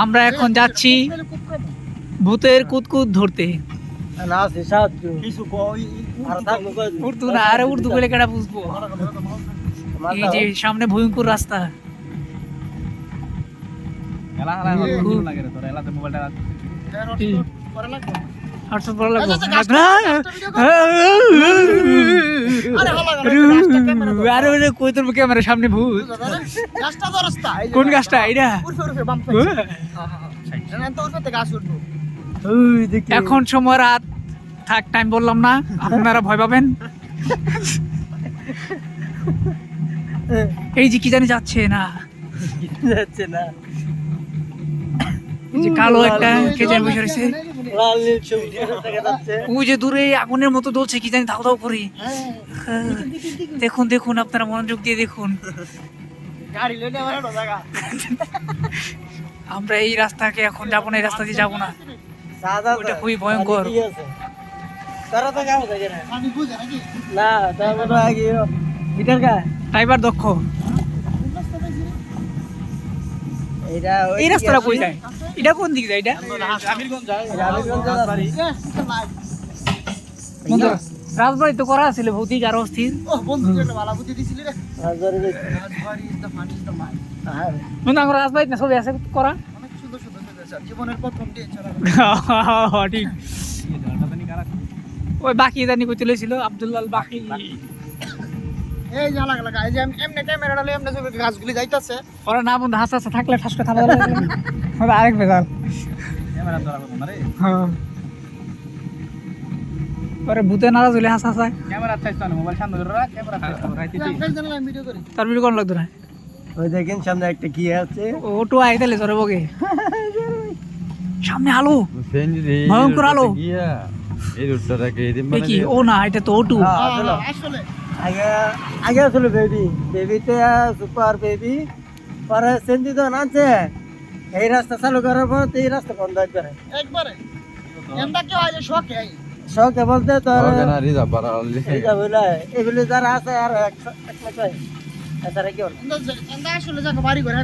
আমরা এখন যাচ্ছি ভূতের কুতকুত ধরতে। উর্দু না, আরে উর্দু বলে কেডা বুঝবো। এই যে সামনে ভয়ঙ্কর রাস্তা। ক্যামেরার সামনে ভূত। কোন গাছটা এটা? এখন সময় রাত, থাক টাইম বললাম না, আপনারা ভয় পাবেন। এই যে কি জানি যাচ্ছে না, এই যে কালো একটা কে জানি বসে রয়েছে। ওই যে দূরে আগুনের মতো জ্বলছে, কি জানি ধাও ধাও করে। দেখুন দেখুন, আপনারা মনোযোগ দিয়ে দেখুন। আমরা এই রাস্তাকে এখন যাবো না, এই রাস্তা দিয়ে যাবো না, ওটা খুবই ভয়ঙ্কর। ড্রাইভার দক্ষ। এই রাস্তাটা কই যায়? এটা কোন দিকে যায়? এটা রাজবাড়ি তো করা ছিল ভৌতিক আর অস্থির। আমরা রাজবাড়ি না সবই আছে করা। ঠিক ওই বাকি জানি কই তুলেছিল আব্দুল্লাল বাকি। এই যে লাগা লাগা, এই যে এমনে ক্যামেরাটা লই এমনে সব গাছগুলি যাইতাছে। ওরা না বন্ধ হাসা হাসা থাকলে ফাঁস কথা বলা লাগে। ওরা আরেক বেজাল ক্যামেরা ধরা বন্ধ না রে। হ্যাঁ পরে ভূতে নারাজ হইলে হাসা হাসা ক্যামেরা চাইছ না, মোবাইল সামনে ধরে রাখ, ক্যামেরা চাইছ না রাইতে তুই জানলে আমি ভিডিও করি। তার ভিডিও কোন লাগতো না? ওই দেখেন সামনে একটা কি আছে, ওটো আইতালে ধরে বগে সামনে আলো, ভয়ঙ্কর আলো। এই রুটটাকে এই দিন মানে কি? ও না, এটা তো ওটু আসলে। আগে আগে আসলে বেবিতে সুপার বেবি পরে সেন্দি তো আনছে। এই রাস্তা চালু করার পর এই রাস্তা বন্ধ একবারে এন্ডা কি হয়? শখে বলতে তোর এগুলি যারা আছে আর এক মাস এছাড়া কি এন্ডা আসলে যাকে বাড়ি করে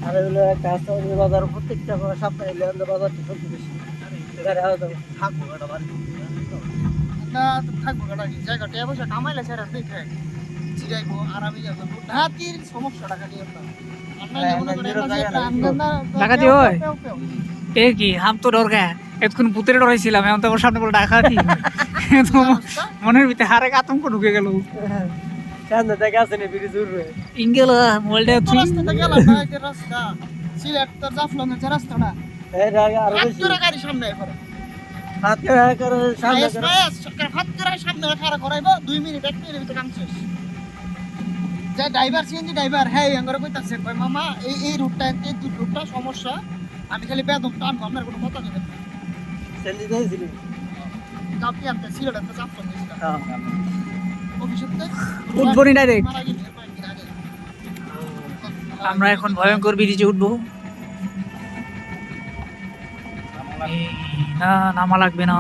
আর এগুলো কাজ বাজার প্রত্যেকটা সপ্তাহে বাজার ঠিক বেশি ভূতের ডরাইছিলাম, এখন তো আমার সামনে বলে ডাকাতি। মনের ভিতরে হারেক আতঙ্ক ঢুকে গেল। মামা এই রুটটা সমস্যা, আমি খালি বেদম টানবো, আপনার কোনো কথা নেই। আমরা এখন ভয়ঙ্কর ব্রিজে উঠবো। না নামা লাগবে না,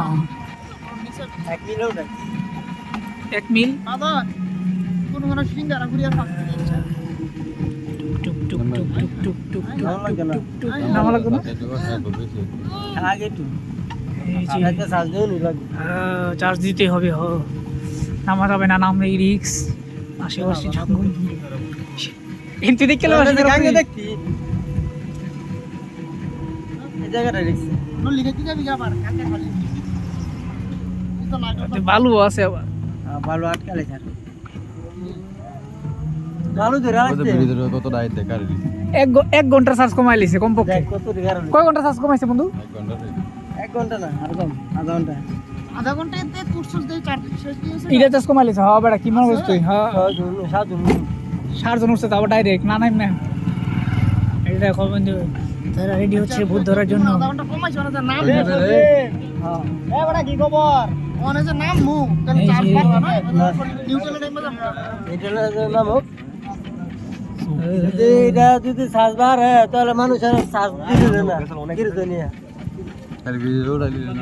1 মিল চার্জ দিতে হবে। নামা যাবে না, নামলে রিক্স। আশেপাশে জঙ্গল এমনি দেখতে বালু আছে, আবার বালু আটকালে এক ঘন্টা চার্জ কমাই লিছে কমপক্ষে। কয় ঘন্টা চার্জ কমাইছে বন্ধু? 1 ঘন্টা না, আর কম আধা ঘন্টা এটা চার্জ কমাই লিছে। হ্যাঁ বেটা কি মনে করছিস তুই? হ্যাঁ 7 জন উঠছে, তারপর ডাইরেক্ট না নাই না। এই দেখো বন্ধু, তারা রেডি হচ্ছে ভূত ধরার জন্য। আধা ঘন্টা কমাইছে না, নাম হ্যাঁ এ বেটা কি খবর? ওনে যে নাম মু তাহলে চার্জ পারবা না, নিউট্রাল টাইম বাজাম নিউট্রাল নাম হোক। এটা যদি চার্জ বাড়ে তাহলে মানুষের চার্জ দিবে না, কি রে দুনিয়া খালি ভিডিও ডালি না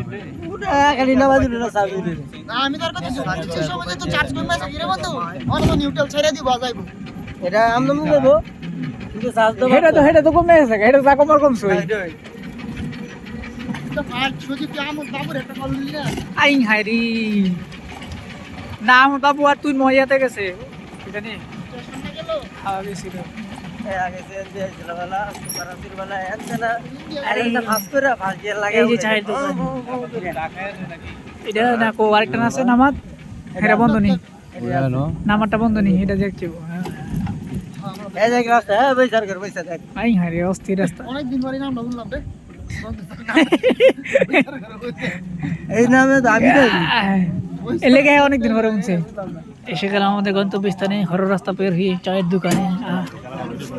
ওটা খালি না বাজি না চার্জ দিবে না। আমি তোর কথা শুনছি, সেই সময় তো চার্জ কমে আছে কি রে বন্ধু? ওনে তো নিউট্রাল ছেড়ে দিব যাইবো। এটা আমদম দেব হেটা তো কমে গেছে হেটা যা কমার কমছে আই হাইরি না আমার বাবু আর তুই মহিয়াতে গেছে জানি খাওয়া গেছিল এই যে চায়ের দোকান এটা দেখো আরেকটা আছে নামাজ এটা বন্ধ নেই নামাজটা বন্ধ নেই এটা দেখছি আই হারে অস্থির রাস্তা অনেকদিন পরে নাম বললাম রে এই নামে দাবি এলাকায় অনেকদিন পরে উঠছে এসে গেলাম আমাদের গন্তব্যস্থানে হর রাস্তা পের হয়ে চায়ের দোকানে